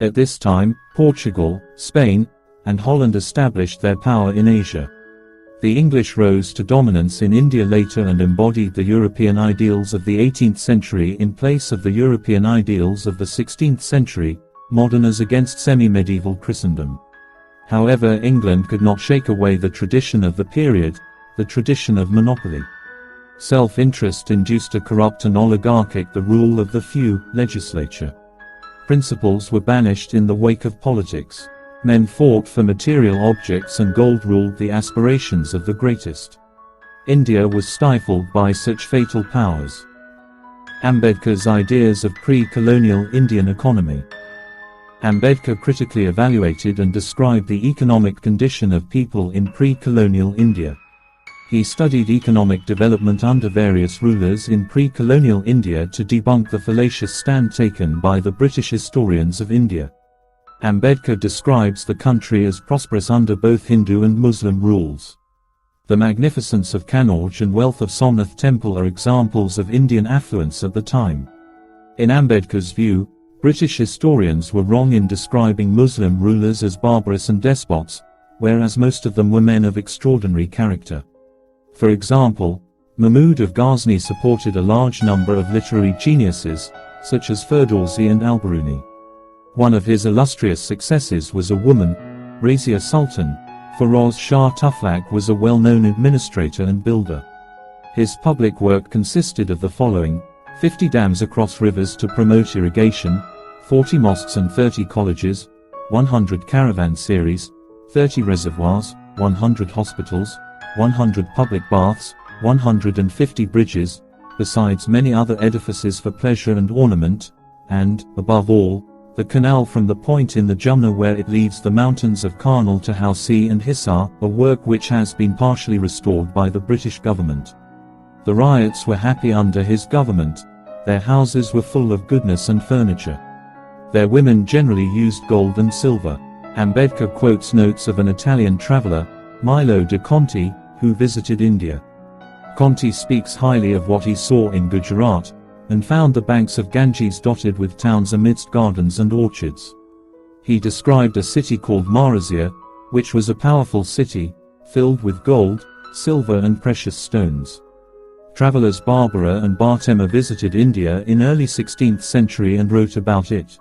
At this time, Portugal, Spain, and Holland established their power in Asia. The English rose to dominance in India later and embodied the European ideals of the 18th century in place of the European ideals of the 16th century, modern as against semi-medieval Christendom. However, England could not shake away the tradition of the period, the tradition of monopoly. Self-interest induced a corrupt and oligarchic the rule of the few legislature. Principles were banished in the wake of politics. Men fought for material objects and gold ruled the aspirations of the greatest. India was stifled by such fatal powers. Ambedkar's ideas of pre-colonial Indian economy. Ambedkar critically evaluated and described the economic condition of people in pre-colonial India. He studied economic development under various rulers in pre-colonial India to debunk the fallacious stand taken by the British historians of India. Ambedkar describes the country as prosperous under both Hindu and Muslim rules. The magnificence of Kannauj and wealth of Somnath Temple are examples of Indian affluence at the time. In Ambedkar's view, British historians were wrong in describing Muslim rulers as barbarous and despots, whereas most of them were men of extraordinary character. For example, Mahmud of Ghazni supported a large number of literary geniuses, such as Ferdowsi and Al-Biruni. One of his illustrious successors was a woman, Razia Sultan. Firoz Shah Tughlaq was a well-known administrator and builder. His public work consisted of the following: 50 dams across rivers to promote irrigation, 40 mosques and 30 colleges, 100 caravanserais, 30 reservoirs, 100 hospitals, 100 public baths, 150 bridges, besides many other edifices for pleasure and ornament, and, above all, the canal from the point in the Jumna where it leaves the mountains of Karnal to Housi and Hisar, a work which has been partially restored by the British government. The ryots were happy under his government. Their houses were full of goodness and furniture. Their women generally used gold and silver. Ambedkar quotes notes of an Italian traveller, Milo de Conti, who visited India. Conti speaks highly of what he saw in Gujarat, and found the banks of Ganges dotted with towns amidst gardens and orchards. He described a city called Marazia, which was a powerful city, filled with gold, silver and precious stones. Travelers Barbara and Bartema visited India in early 16th century and wrote about it.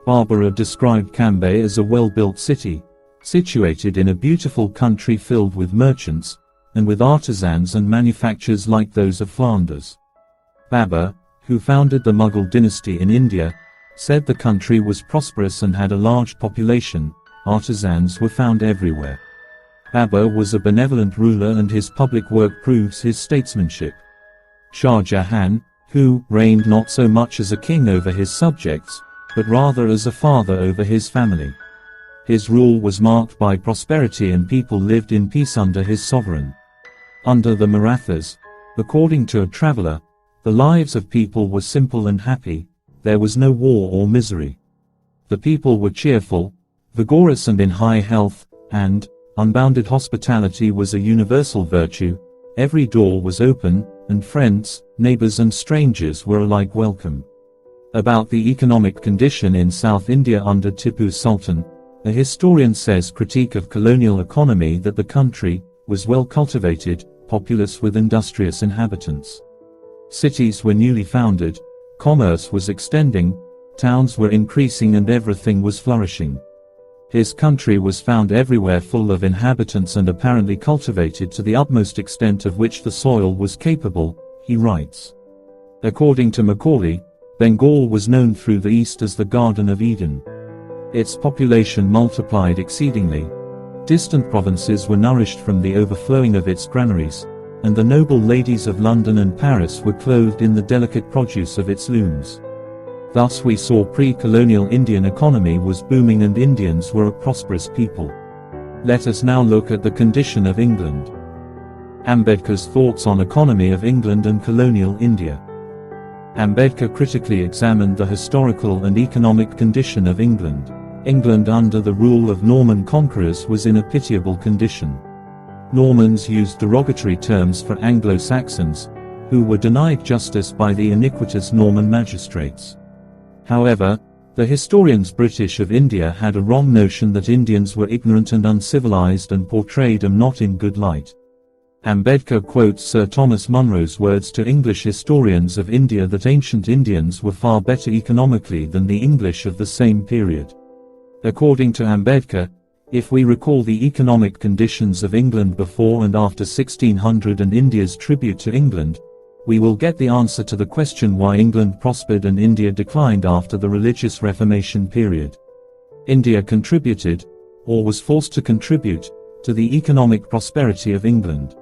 Barbara described Cambay as a well-built city, situated in a beautiful country filled with merchants, and with artisans and manufactures like those of Flanders. Babur, who founded the Mughal dynasty in India, said the country was prosperous and had a large population. Artisans were found everywhere. Babur was a benevolent ruler and his public work proves his statesmanship. Shah Jahan, who reigned not so much as a king over his subjects, but rather as a father over his family. His rule was marked by prosperity and people lived in peace under his sovereign. Under the Marathas, according to a traveller, the lives of people were simple and happy, there was no war or misery. The people were cheerful, vigorous and in high health, and unbounded hospitality was a universal virtue. Every door was open, and friends, neighbors and strangers were alike welcome. About the economic condition in South India under Tipu Sultan, a historian says critique of colonial economy that the country was well cultivated, populous with industrious inhabitants. Cities were newly founded, commerce was extending, towns were increasing and everything was flourishing. His country was found everywhere full of inhabitants and apparently cultivated to the utmost extent of which the soil was capable, he writes. According to Macaulay, Bengal was known through the East as the Garden of Eden. Its population multiplied exceedingly. Distant provinces were nourished from the overflowing of its granaries, and the noble ladies of London and Paris were clothed in the delicate produce of its looms. Thus we saw pre-colonial Indian economy was booming and Indians were a prosperous people. Let us now look at the condition of England. Ambedkar's thoughts on economy of England and colonial India. Ambedkar critically examined the historical and economic condition of England. England under the rule of Norman conquerors was in a pitiable condition. Normans used derogatory terms for Anglo-Saxons, who were denied justice by the iniquitous Norman magistrates. However, The historians British of India had a wrong notion that Indians were ignorant and uncivilized and portrayed them not in good light. Ambedkar quotes Sir Thomas Munro's words to English historians of India that ancient Indians were far better economically than the English of the same period. According to Ambedkar, if we recall the economic conditions of England before and after 1600 and India's tribute to England, we will get the answer to the question why England prospered and India declined after the religious Reformation period. India contributed, or was forced to contribute, to the economic prosperity of England.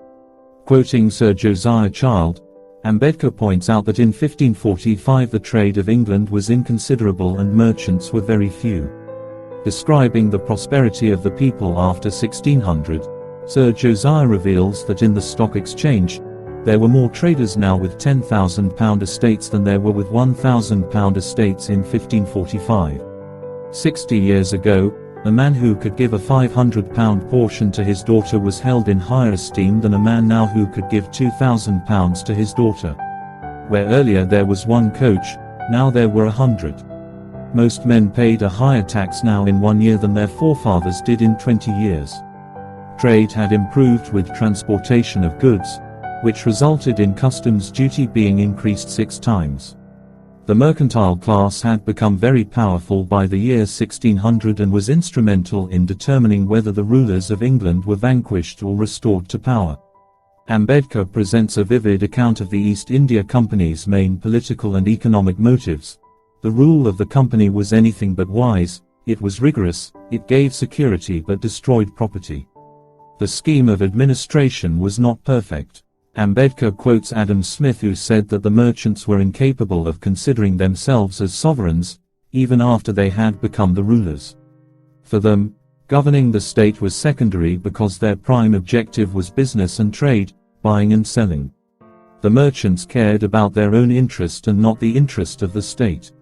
Quoting Sir Josiah Child, Ambedkar points out that in 1545 the trade of England was inconsiderable and merchants were very few. Describing the prosperity of the people after 1600, Sir Josiah reveals that in the stock exchange, there were more traders now with £10,000 estates than there were with £1,000 estates in 1545. 60 years ago, a man who could give a £500 portion to his daughter was held in higher esteem than a man now who could give £2,000 to his daughter. Where earlier there was one coach, now there were 100. Most men paid a higher tax now in 1 year than their forefathers did in 20 years. Trade had improved with transportation of goods, which resulted in customs duty being increased 6 times. The mercantile class had become very powerful by the year 1600 and was instrumental in determining whether the rulers of England were vanquished or restored to power. Ambedkar presents a vivid account of the East India Company's main political and economic motives. The rule of the company was anything but wise, it was rigorous, it gave security but destroyed property. The scheme of administration was not perfect. Ambedkar quotes Adam Smith, who said that the merchants were incapable of considering themselves as sovereigns, even after they had become the rulers. For them, governing the state was secondary because their prime objective was business and trade, buying and selling. The merchants cared about their own interest and not the interest of the state.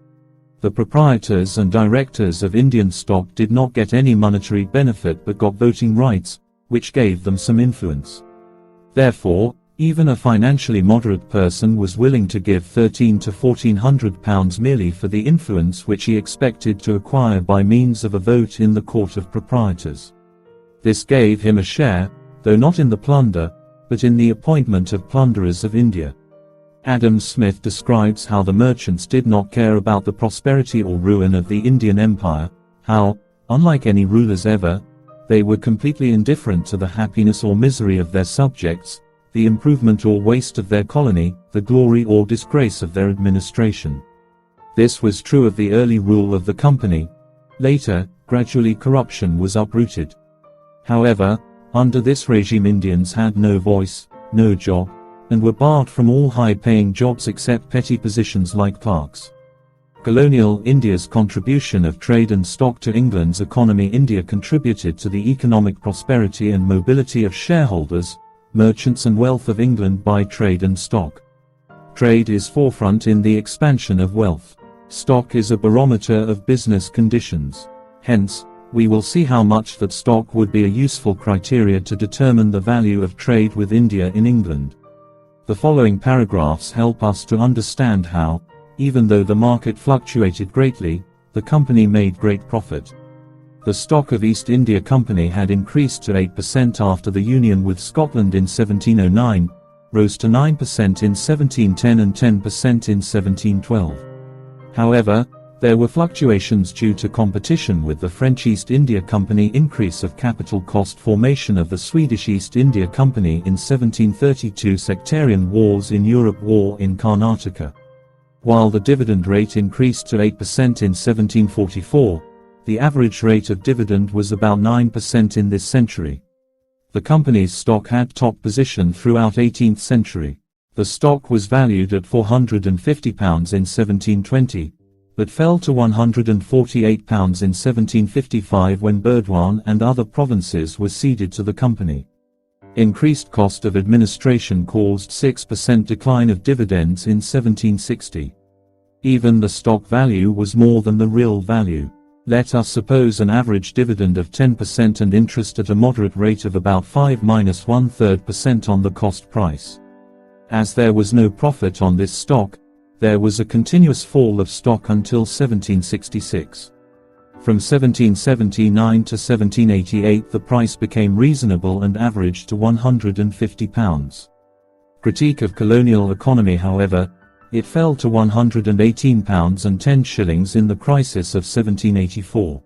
The proprietors and directors of Indian stock did not get any monetary benefit but got voting rights, which gave them some influence. Therefore, even a financially moderate person was willing to give £1,300 to £1,400 merely for the influence which he expected to acquire by means of a vote in the Court of Proprietors. This gave him a share, though not in the plunder, but in the appointment of plunderers of India. Adam Smith describes how the merchants did not care about the prosperity or ruin of the Indian Empire, how, unlike any rulers ever, they were completely indifferent to the happiness or misery of their subjects, the improvement or waste of their colony, the glory or disgrace of their administration. This was true of the early rule of the company. Later, gradually corruption was uprooted. However, under this regime Indians had no voice, no job, and were barred from all high-paying jobs except petty positions like clerks. Colonial India's contribution of trade and stock to England's economy. India contributed to the economic prosperity and mobility of shareholders, merchants and wealth of England by trade and stock. Trade is forefront in the expansion of wealth. Stock is a barometer of business conditions. Hence, we will see how much that stock would be a useful criteria to determine the value of trade with India in England. The following paragraphs help us to understand how, even though the market fluctuated greatly, the company made great profit. The stock of East India Company had increased to 8% after the union with Scotland in 1709, rose to 9% in 1710 and 10% in 1712. However, there were fluctuations due to competition with the French East India Company, increase of capital cost, formation of the Swedish East India Company in 1732, sectarian wars in Europe, war in Karnataka. While the dividend rate increased to 8% in 1744, the average rate of dividend was about 9% in this century. The company's stock had top position throughout 18th century. The stock was valued at £450 in 1720, but fell to £148 in 1755 when Burdwan and other provinces were ceded to the company. Increased cost of administration caused 6% decline of dividends in 1760. Even the stock value was more than the real value. Let us suppose an average dividend of 10% and interest at a moderate rate of about 5–1/3% on the cost price. As there was no profit on this stock, There was a continuous fall of stock until 1766. From 1779 to 1788 the price became reasonable and averaged to £150. Critique of colonial economy however, it fell to £118 and 10 shillings in the crisis of 1784.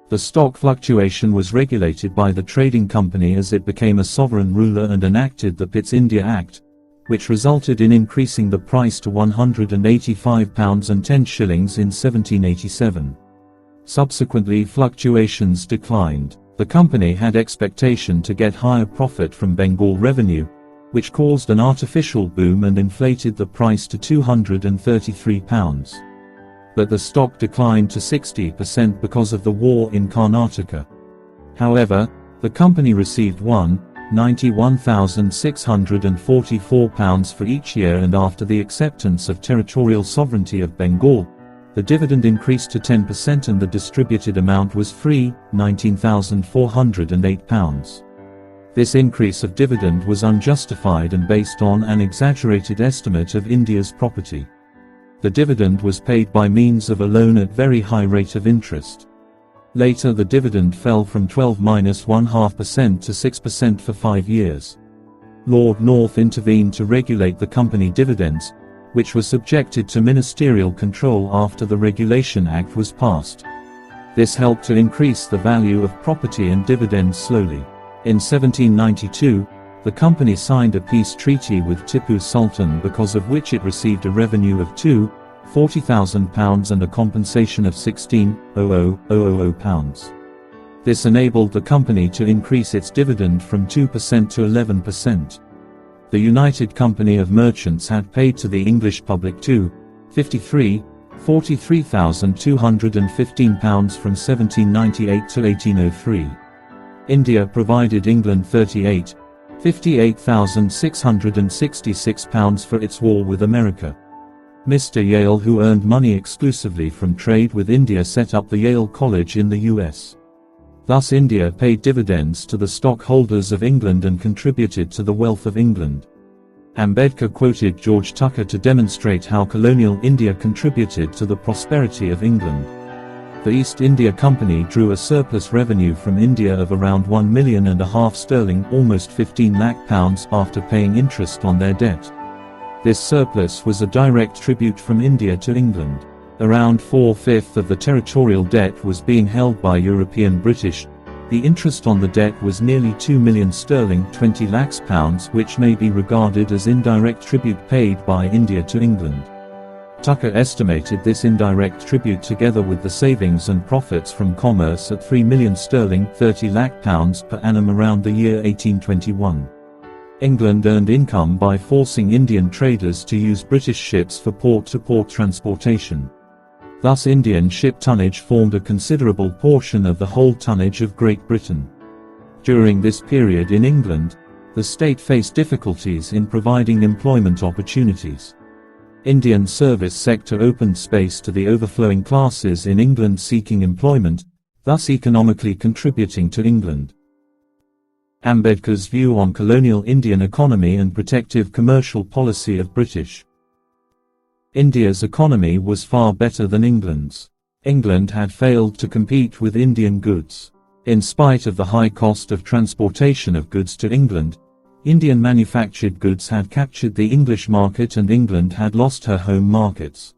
The stock fluctuation was regulated by the trading company as it became a sovereign ruler and enacted the Pitt's India Act, which resulted in increasing the price to £185 and 10 shillings in 1787. Subsequently fluctuations declined. The company had expectation to get higher profit from Bengal revenue, which caused an artificial boom and inflated the price to £233. But the stock declined to 60% because of the war in Karnataka. However, the company received £91,644 for each year, and after the acceptance of territorial sovereignty of Bengal, the dividend increased to 10% and the distributed amount was free, £19,408. This increase of dividend was unjustified and based on an exaggerated estimate of India's property. The dividend was paid by means of a loan at very high rate of interest. Later the dividend fell from 12–1/2% to 6% for 5 years. Lord North intervened to regulate the company dividends, which were subjected to ministerial control after the Regulation Act was passed. This helped to increase the value of property and dividends slowly. In 1792, the company signed a peace treaty with Tipu Sultan, because of which it received a revenue of £40,000 and a compensation of £16,000. This enabled the company to increase its dividend from 2% to 11%. The United Company of Merchants had paid to the English public £43,215 from 1798 to 1803. India provided England £58,666 for its war with America. Mr. Yale, who earned money exclusively from trade with India, set up the Yale College in the US. Thus India paid dividends to the stockholders of England and contributed to the wealth of England. Ambedkar quoted George Tucker to demonstrate how colonial India contributed to the prosperity of England. The East India Company drew a surplus revenue from India of around £1.5 million sterling, almost £15 lakh, after paying interest on their debt. This surplus was a direct tribute from India to England. Around 4/5 of the territorial debt was being held by European British. The interest on the debt was nearly £2 million sterling, £20 lakhs, which may be regarded as indirect tribute paid by India to England. Tucker estimated this indirect tribute together with the savings and profits from commerce at £3 million sterling, £30 lakh per annum around the year 1821. England earned income by forcing Indian traders to use British ships for port-to-port transportation. Thus Indian ship tonnage formed a considerable portion of the whole tonnage of Great Britain. During this period in England, the state faced difficulties in providing employment opportunities. Indian service sector opened space to the overflowing classes in England seeking employment, thus economically contributing to England. Ambedkar's view on colonial Indian economy and protective commercial policy of British. India's economy was far better than England's. England had failed to compete with Indian goods. In spite of the high cost of transportation of goods to England, Indian manufactured goods had captured the English market and England had lost her home markets.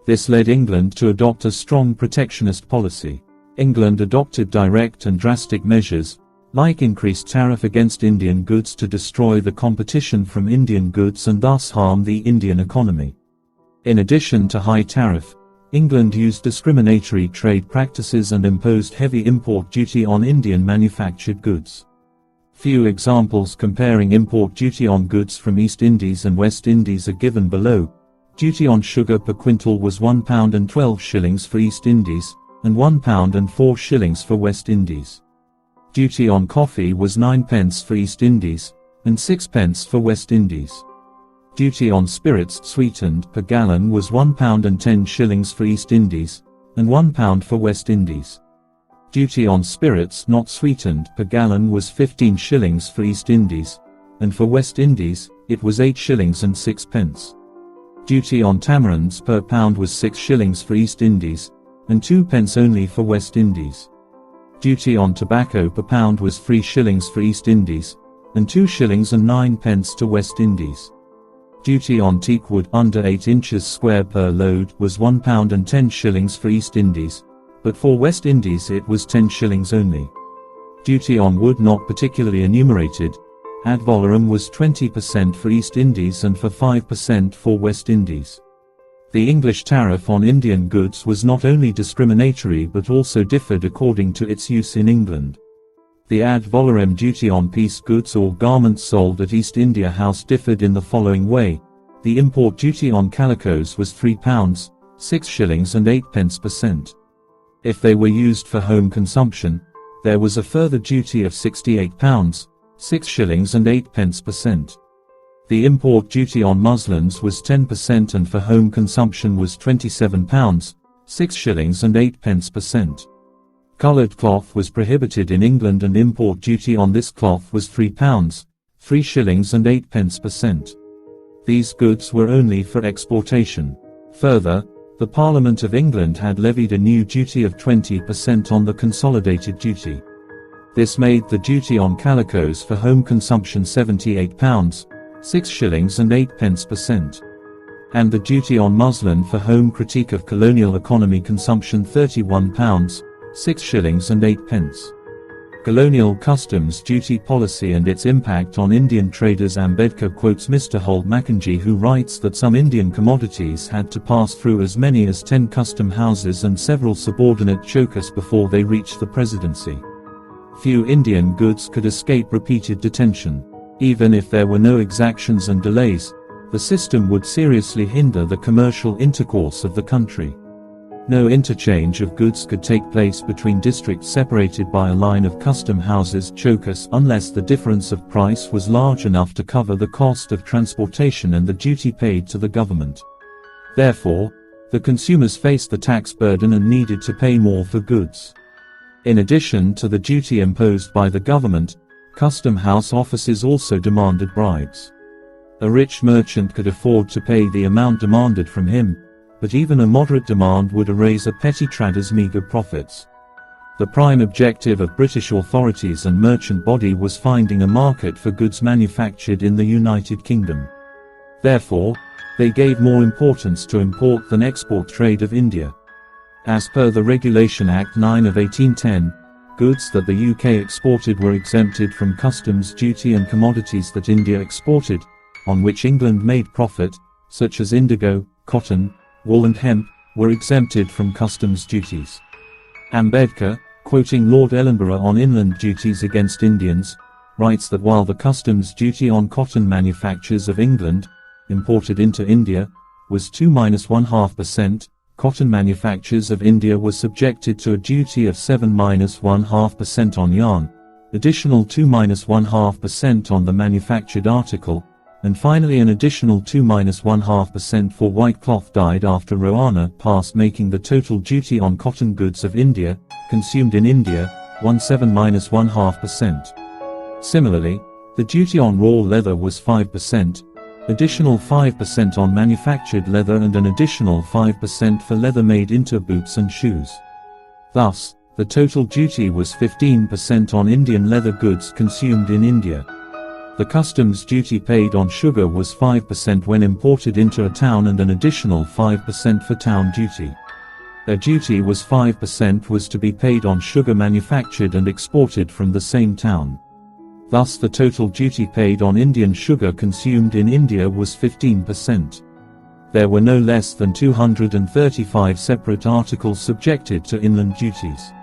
This led England to adopt a strong protectionist policy. England adopted direct and drastic measures, like increased tariff against Indian goods to destroy the competition from Indian goods and thus harm the Indian economy. In addition to high tariff, England used discriminatory trade practices and imposed heavy import duty on Indian manufactured goods. Few examples comparing import duty on goods from East Indies and West Indies are given below. Duty on sugar per quintal was £1 and 12 shillings for East Indies, and £1 and 4 shillings for West Indies. Duty on coffee was 9 pence for East Indies, and 6 pence for West Indies. Duty on spirits sweetened per gallon was £1 and 10 shillings for East Indies, and £1 for West Indies. Duty on spirits not sweetened per gallon was 15 shillings for East Indies, and for West Indies, it was 8 shillings and 6 pence. Duty on tamarinds per pound was 6 shillings for East Indies, and 2 pence only for West Indies. Duty on tobacco per pound was 3 shillings for East Indies, and 2 shillings and 9 pence to West Indies. Duty on teak wood under 8 inches square per load was £1 and 10 shillings for East Indies, but for West Indies it was 10 shillings only. Duty on wood not particularly enumerated, ad valorem, was 20% for East Indies and for 5% for West Indies. The English tariff on Indian goods was not only discriminatory but also differed according to its use in England. The ad valorem duty on piece goods or garments sold at East India House differed in the following way. The import duty on calicos was £3, 6 shillings and 8 pence per cent. If they were used for home consumption, there was a further duty of £68, 6 shillings and 8 pence per cent. The import duty on muslins was 10% and for home consumption was £27, 6 shillings and 8 pence per cent. Coloured cloth was prohibited in England and import duty on this cloth was £3, 3 shillings and 8 pence per cent. These goods were only for exportation. Further, the Parliament of England had levied a new duty of 20% on the consolidated duty. This made the duty on calicos for home consumption £78, 6 shillings and 8 pence per cent. And the duty on muslin for home critique of colonial economy consumption £31, 6 shillings and 8 pence. Colonial customs duty policy and its impact on Indian traders. Ambedkar quotes Mr. Holt Mackenzie, who writes that some Indian commodities had to pass through as many as 10 custom houses and several subordinate chokers before they reached the presidency. Few Indian goods could escape repeated detention. Even if there were no exactions and delays, the system would seriously hinder the commercial intercourse of the country. No interchange of goods could take place between districts separated by a line of custom houses chokers unless the difference of price was large enough to cover the cost of transportation and the duty paid to the government. Therefore, the consumers faced the tax burden and needed to pay more for goods. In addition to the duty imposed by the government, custom house officers also demanded bribes. A rich merchant could afford to pay the amount demanded from him, but even a moderate demand would erase a petty trader's meager profits. The prime objective of British authorities and merchant body was finding a market for goods manufactured in the United Kingdom. Therefore, they gave more importance to import than export trade of India. As per the Regulation Act 9 of 1810, goods that the UK exported were exempted from customs duty, and commodities that India exported, on which England made profit, such as indigo, cotton, wool and hemp, were exempted from customs duties. Ambedkar, quoting Lord Ellenborough on inland duties against Indians, writes that while the customs duty on cotton manufactures of England, imported into India, was 2–1/2%, cotton manufactures of India were subjected to a duty of 7–1/2% on yarn, additional 2–1/2% on the manufactured article, and finally an additional 2–1/2% for white cloth dyed after Roana Pass, making the total duty on cotton goods of India, consumed in India, 17–1/2%. Similarly, the duty on raw leather was 5%, additional 5% on manufactured leather and an additional 5% for leather made into boots and shoes. Thus, the total duty was 15% on Indian leather goods consumed in India. The customs duty paid on sugar was 5% when imported into a town and an additional 5% for town duty. Their duty was 5% was to be paid on sugar manufactured and exported from the same town. Thus the total duty paid on Indian sugar consumed in India was 15%. There were no less than 235 separate articles subjected to inland duties.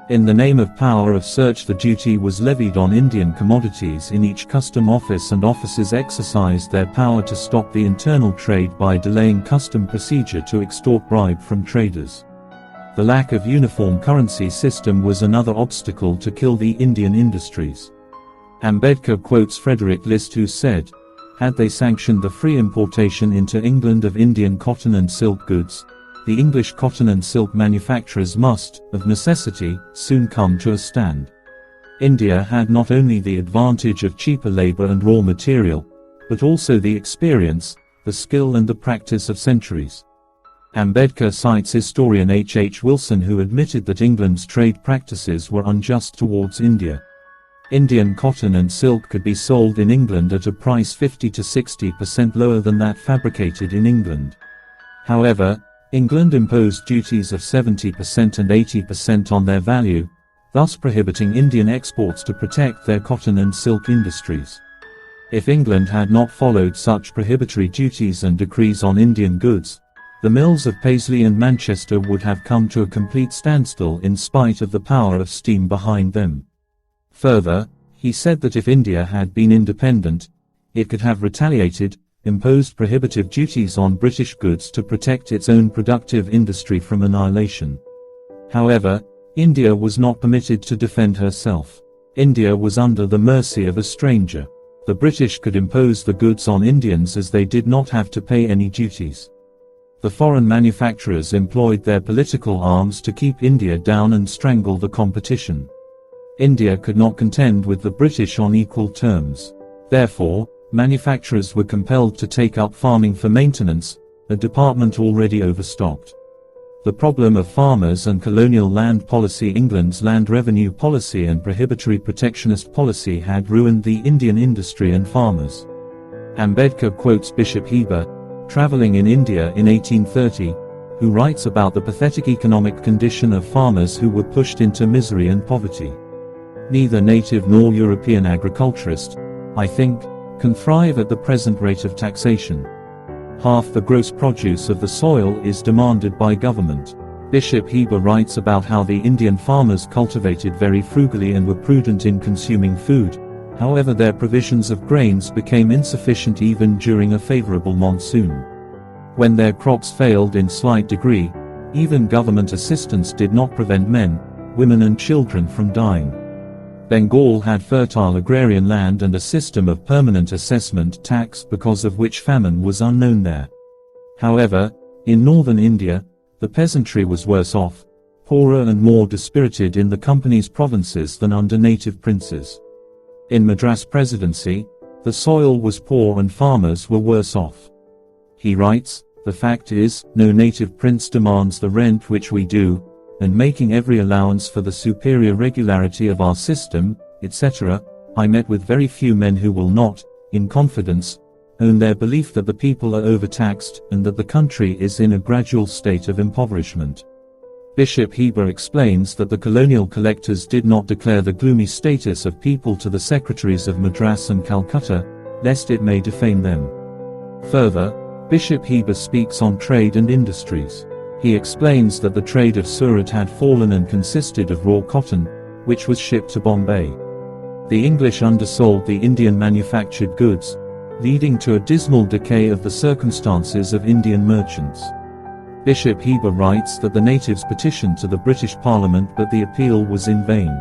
In the name of power of search, the duty was levied on Indian commodities in each custom office, and officers exercised their power to stop the internal trade by delaying custom procedure to extort bribe from traders. The lack of uniform currency system was another obstacle to kill the Indian industries. Ambedkar quotes Frederick List, who said, "Had they sanctioned the free importation into England of Indian cotton and silk goods, the English cotton and silk manufacturers must, of necessity, soon come to a stand." India had not only the advantage of cheaper labor and raw material, but also the experience, the skill and the practice of centuries. Ambedkar cites historian H. Wilson, who admitted that England's trade practices were unjust towards India. Indian cotton and silk could be sold in England at a price 50 to 60% lower than that fabricated in England. However, England imposed duties of 70% and 80% on their value, thus prohibiting Indian exports to protect their cotton and silk industries. If England had not followed such prohibitory duties and decrees on Indian goods, the mills of Paisley and Manchester would have come to a complete standstill in spite of the power of steam behind them. Further, he said that if India had been independent, it could have retaliated, imposed prohibitive duties on British goods to protect its own productive industry from annihilation. However, India was not permitted to defend herself. India was under the mercy of a stranger. The British could impose the goods on Indians as they did not have to pay any duties. The foreign manufacturers employed their political arms to keep India down and strangle the competition. India could not contend with the British on equal terms. Therefore, manufacturers were compelled to take up farming for maintenance, a department already overstocked. The problem of farmers and colonial land policy. England's land revenue policy and prohibitory protectionist policy had ruined the Indian industry and farmers. Ambedkar quotes Bishop Heber, traveling in India in 1830, who writes about the pathetic economic condition of farmers who were pushed into misery and poverty. Neither native nor European agriculturist, I think, can thrive at the present rate of taxation. Half the gross produce of the soil is demanded by government. Bishop Heber writes about how the Indian farmers cultivated very frugally and were prudent in consuming food. However, their provisions of grains became insufficient even during a favorable monsoon. When their crops failed in slight degree, even government assistance did not prevent men, women and children from dying. Bengal had fertile agrarian land and a system of permanent assessment tax because of which famine was unknown there. However, in northern India, the peasantry was worse off, poorer and more dispirited in the company's provinces than under native princes. In Madras Presidency, the soil was poor and farmers were worse off. He writes, "The fact is, no native prince demands the rent which we do, and making every allowance for the superior regularity of our system, etc., I met with very few men who will not, in confidence, own their belief that the people are overtaxed and that the country is in a gradual state of impoverishment." Bishop Heber explains that the colonial collectors did not declare the gloomy status of people to the secretaries of Madras and Calcutta, lest it may defame them. Further, Bishop Heber speaks on trade and industries. He explains that the trade of Surat had fallen and consisted of raw cotton, which was shipped to Bombay. The English undersold the Indian manufactured goods, leading to a dismal decay of the circumstances of Indian merchants. Bishop Heber writes that the natives petitioned to the British Parliament, but the appeal was in vain.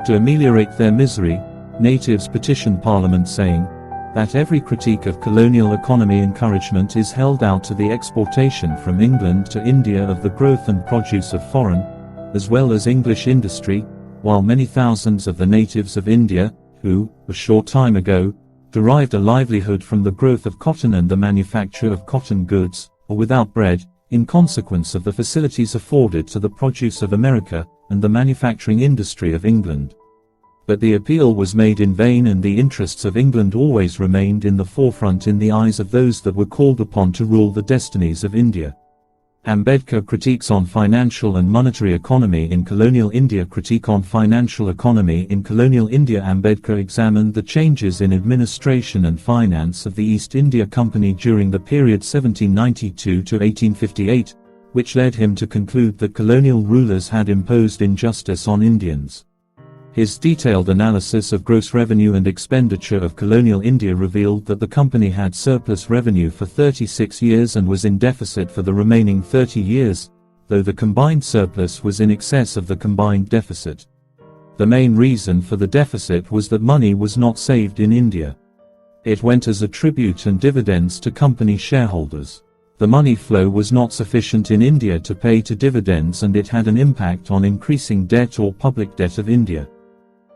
To ameliorate their misery, natives petitioned Parliament saying that every critique of colonial economy encouragement is held out to the exportation from England to India of the growth and produce of foreign, as well as English industry, while many thousands of the natives of India, who, a short time ago, derived a livelihood from the growth of cotton and the manufacture of cotton goods, are without bread, in consequence of the facilities afforded to the produce of America, and the manufacturing industry of England. But the appeal was made in vain, and the interests of England always remained in the forefront in the eyes of those that were called upon to rule the destinies of India. Ambedkar critiques on financial and monetary economy in colonial India. Critique on financial economy in colonial India. Ambedkar examined the changes in administration and finance of the East India Company during the period 1792 to 1858, which led him to conclude that colonial rulers had imposed injustice on Indians. His detailed analysis of gross revenue and expenditure of colonial India revealed that the company had surplus revenue for 36 years and was in deficit for the remaining 30 years, though the combined surplus was in excess of the combined deficit. The main reason for the deficit was that money was not saved in India. It went as a tribute and dividends to company shareholders. The money flow was not sufficient in India to pay to dividends, and it had an impact on increasing debt or public debt of India.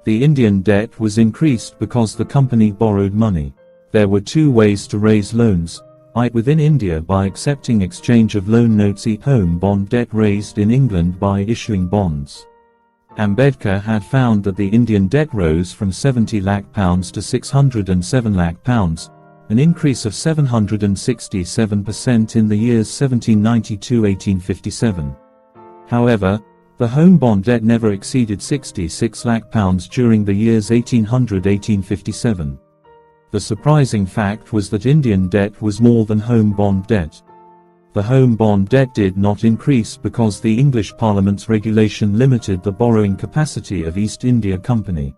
The Indian debt was increased because the company borrowed money. There were two ways to raise loans: within India by accepting exchange of loan notes home bond debt raised in England by issuing bonds. Ambedkar had found that the Indian debt rose from £70 lakh to £607 lakh, an increase of 767% in the years 1792–1857. However, the home bond debt never exceeded £66 lakh during the years 1800–1857. The surprising fact was that Indian debt was more than home bond debt. The home bond debt did not increase because the English Parliament's regulation limited the borrowing capacity of East India Company.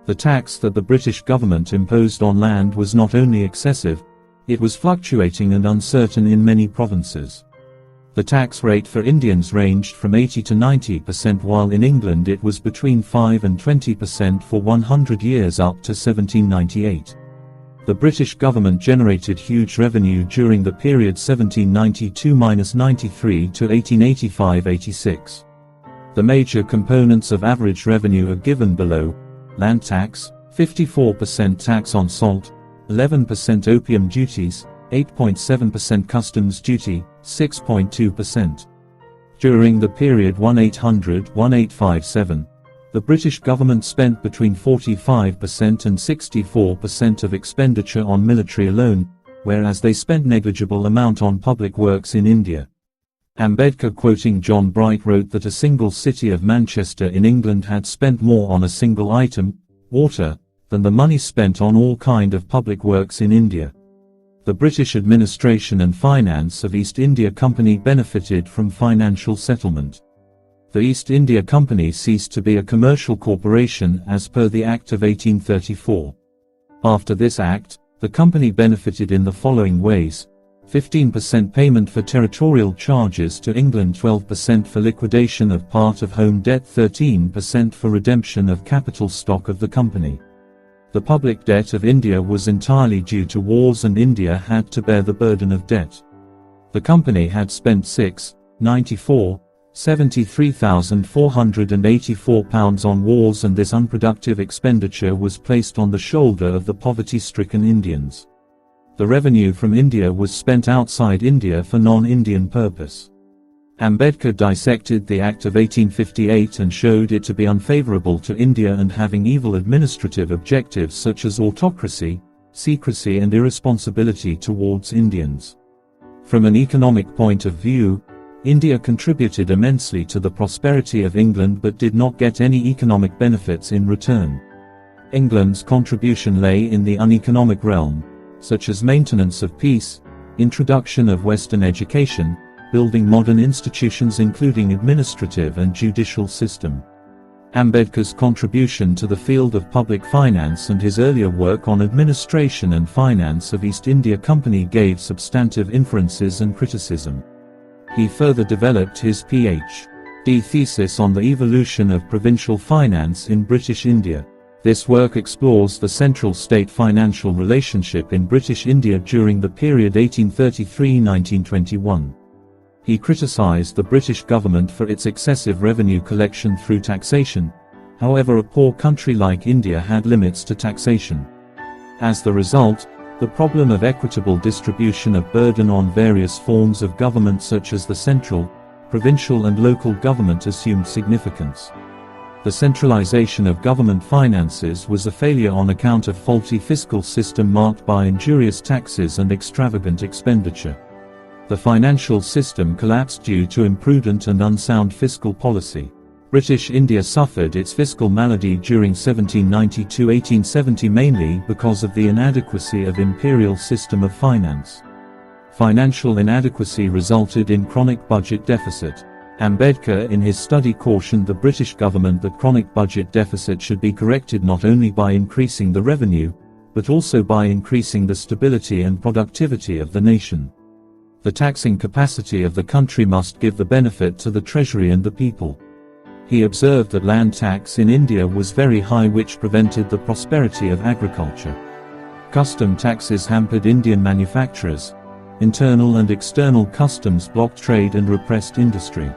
The tax that the British government imposed on land was not only excessive, it was fluctuating and uncertain in many provinces. The tax rate for Indians ranged from 80 to 90%, while in England it was between 5 and 20% for 100 years up to 1798. The British government generated huge revenue during the period 1792–93 to 1885–86. The major components of average revenue are given below: land tax, 54% tax on salt, 11% opium duties, 8.7% customs duty, 6.2%. During the period 1800–1857, the British government spent between 45% and 64% of expenditure on military alone, whereas they spent negligible amount on public works in India. Ambedkar, quoting John Bright, wrote that a single city of Manchester in England had spent more on a single item, water, than the money spent on all kind of public works in India. The British administration and finance of East India Company benefited from financial settlement. The East India Company ceased to be a commercial corporation as per the Act of 1834. After this act, the company benefited in the following ways: 15% payment for territorial charges to England, 12% for liquidation of part of home debt, 13% for redemption of capital stock of the company. The public debt of India was entirely due to wars, and India had to bear the burden of debt. The company had spent £73,484 on wars, and this unproductive expenditure was placed on the shoulder of the poverty-stricken Indians. The revenue from India was spent outside India for non-Indian purpose. Ambedkar dissected the Act of 1858 and showed it to be unfavorable to India and having evil administrative objectives such as autocracy, secrecy and irresponsibility towards Indians. From an economic point of view, India contributed immensely to the prosperity of England but did not get any economic benefits in return. England's contribution lay in the uneconomic realm, such as maintenance of peace, introduction of Western education, building modern institutions including administrative and judicial system. Ambedkar's contribution to the field of public finance and his earlier work on administration and finance of East India Company gave substantive inferences and criticism. He further developed his Ph.D. thesis on the evolution of provincial finance in British India. This work explores the central state financial relationship in British India during the period 1833–1921. He criticized the British government for its excessive revenue collection through taxation. However, a poor country like India had limits to taxation. As the result, the problem of equitable distribution of burden on various forms of government such as the central, provincial and local government assumed significance. The centralization of government finances was a failure on account of faulty fiscal system marked by injurious taxes and extravagant expenditure. The financial system collapsed due to imprudent and unsound fiscal policy. British India suffered its fiscal malady during 1790–1870 mainly because of the inadequacy of Imperial system of finance. Financial inadequacy resulted in chronic budget deficit. Ambedkar in his study cautioned the British government that chronic budget deficit should be corrected not only by increasing the revenue, but also by increasing the stability and productivity of the nation. The taxing capacity of the country must give the benefit to the treasury and the people. He observed that land tax in India was very high, which prevented the prosperity of agriculture. Custom taxes hampered Indian manufacturers. Internal and external customs blocked trade and repressed industry.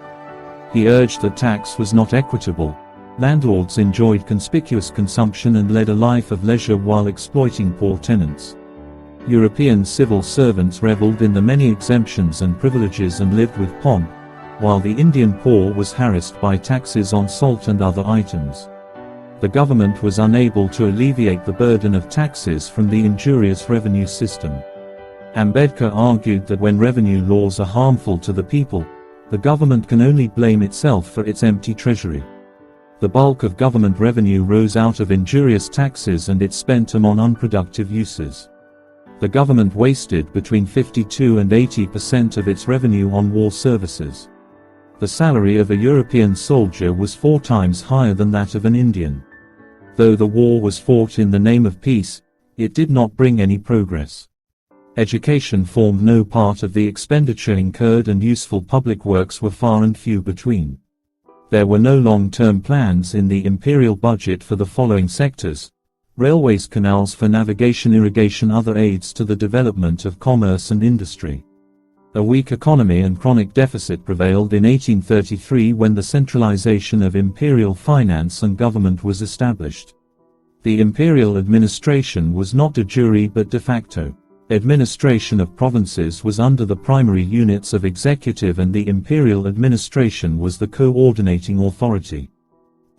He urged that tax was not equitable. Landlords enjoyed conspicuous consumption and led a life of leisure while exploiting poor tenants. European civil servants revelled in the many exemptions and privileges and lived with pomp, while the Indian poor was harassed by taxes on salt and other items. The government was unable to alleviate the burden of taxes from the injurious revenue system. Ambedkar argued that when revenue laws are harmful to the people, the government can only blame itself for its empty treasury. The bulk of government revenue rose out of injurious taxes and it spent them on unproductive uses. The government wasted between 52 and 80% of its revenue on war services. The salary of a European soldier was 4 times higher than that of an Indian. Though the war was fought in the name of peace, it did not bring any progress. Education formed no part of the expenditure incurred and useful public works were far and few between. There were no long-term plans in the imperial budget for the following sectors: railways, canals for navigation, irrigation, other aids to the development of commerce and industry. A weak economy and chronic deficit prevailed in 1833 when the centralization of imperial finance and government was established. The imperial administration was not de jure but de facto. Administration of provinces was under the primary units of executive and the imperial administration was the co-ordinating authority.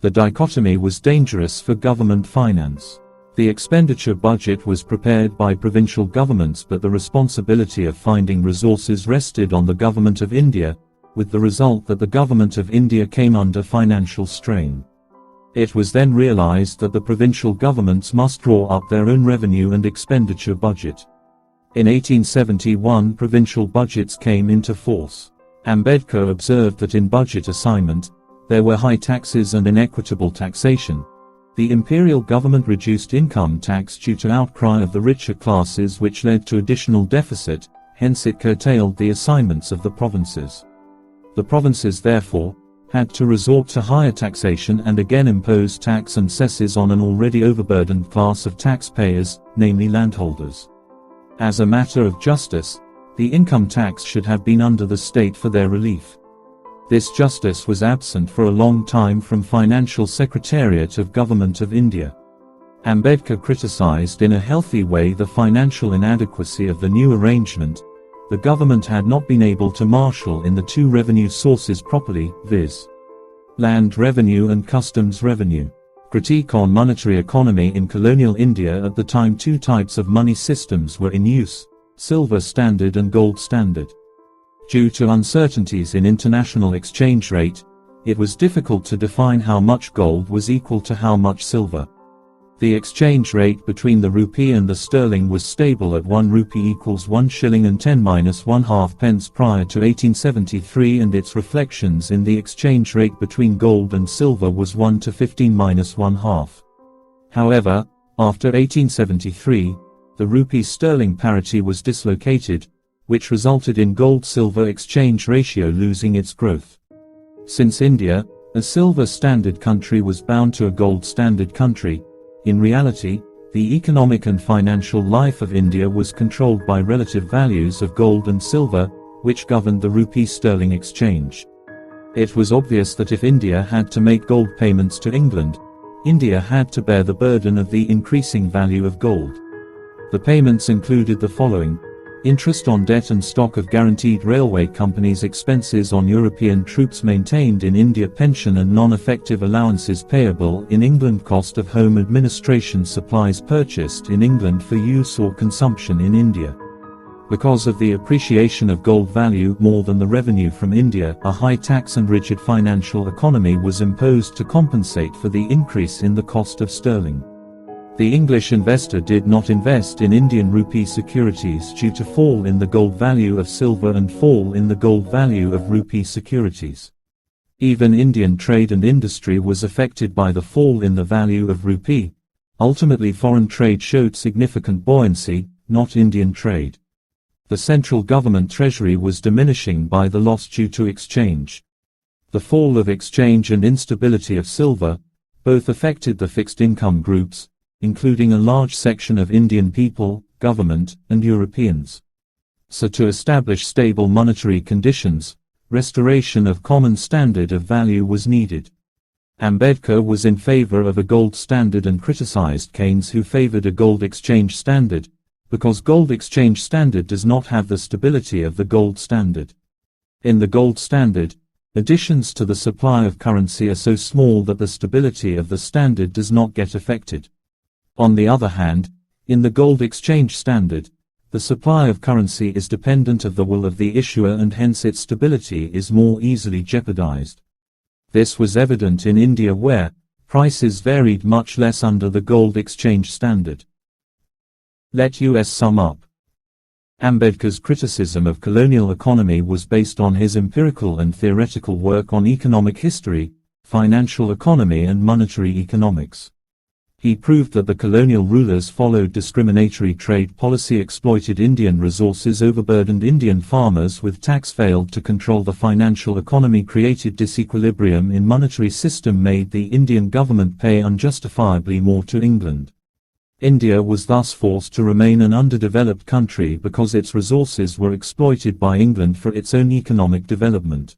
The dichotomy was dangerous for government finance. The expenditure budget was prepared by provincial governments but the responsibility of finding resources rested on the Government of India, with the result that the Government of India came under financial strain. It was then realized that the provincial governments must draw up their own revenue and expenditure budget. In 1871 provincial budgets came into force. Ambedkar observed that in budget assignment, there were high taxes and inequitable taxation. The imperial government reduced income tax due to outcry of the richer classes which led to additional deficit, hence it curtailed the assignments of the provinces. The provinces therefore had to resort to higher taxation and again impose tax and cesses on an already overburdened class of taxpayers, namely landholders. As a matter of justice, the income tax should have been under the state for their relief. This justice was absent for a long time from Financial Secretariat of Government of India. Ambedkar criticized in a healthy way the financial inadequacy of the new arrangement. The government had not been able to marshal in the 2 revenue sources properly, viz. land revenue and customs revenue. Critique on monetary economy in colonial India. At the time 2 types of money systems were in use: silver standard and gold standard. Due to uncertainties in international exchange rate, it was difficult to define how much gold was equal to how much silver. The exchange rate between the rupee and the sterling was stable at 1 rupee equals 1 shilling and 10-1/2 pence prior to 1873, and its reflections in the exchange rate between gold and silver was 1 to 15-1/2. However, after 1873, the rupee-sterling parity was dislocated, which resulted in gold-silver exchange ratio losing its growth. Since India, a silver standard country, was bound to a gold standard country, in reality, the economic and financial life of India was controlled by relative values of gold and silver, which governed the rupee-sterling exchange. It was obvious that if India had to make gold payments to England, India had to bear the burden of the increasing value of gold. The payments included the following: interest on debt and stock of guaranteed railway companies, expenses on European troops maintained in India, pension and non-effective allowances payable in England, cost of home administration, supplies purchased in England for use or consumption in India. Because of the appreciation of gold value more than the revenue from India, a high tax and rigid financial economy was imposed to compensate for the increase in the cost of sterling. The English investor did not invest in Indian rupee securities due to fall in the gold value of silver and fall in the gold value of rupee securities. Even Indian trade and industry was affected by the fall in the value of rupee. Ultimately, foreign trade showed significant buoyancy, not Indian trade. The central government treasury was diminishing by the loss due to exchange. The fall of exchange and instability of silver both affected the fixed income groups, including a large section of Indian people, government, and Europeans. So to establish stable monetary conditions, restoration of common standard of value was needed. Ambedkar was in favor of a gold standard and criticized Keynes, who favored a gold exchange standard, because gold exchange standard does not have the stability of the gold standard. In the gold standard, additions to the supply of currency are so small that the stability of the standard does not get affected. On the other hand, in the gold exchange standard, the supply of currency is dependent of the will of the issuer and hence its stability is more easily jeopardized. This was evident in India where prices varied much less under the gold exchange standard. Let us sum up. Ambedkar's criticism of colonial economy was based on his empirical and theoretical work on economic history, financial economy and monetary economics. He proved that the colonial rulers followed discriminatory trade policy, exploited Indian resources, overburdened Indian farmers with tax, failed to control the financial economy, created disequilibrium in monetary system, made the Indian government pay unjustifiably more to England. India was thus forced to remain an underdeveloped country because its resources were exploited by England for its own economic development.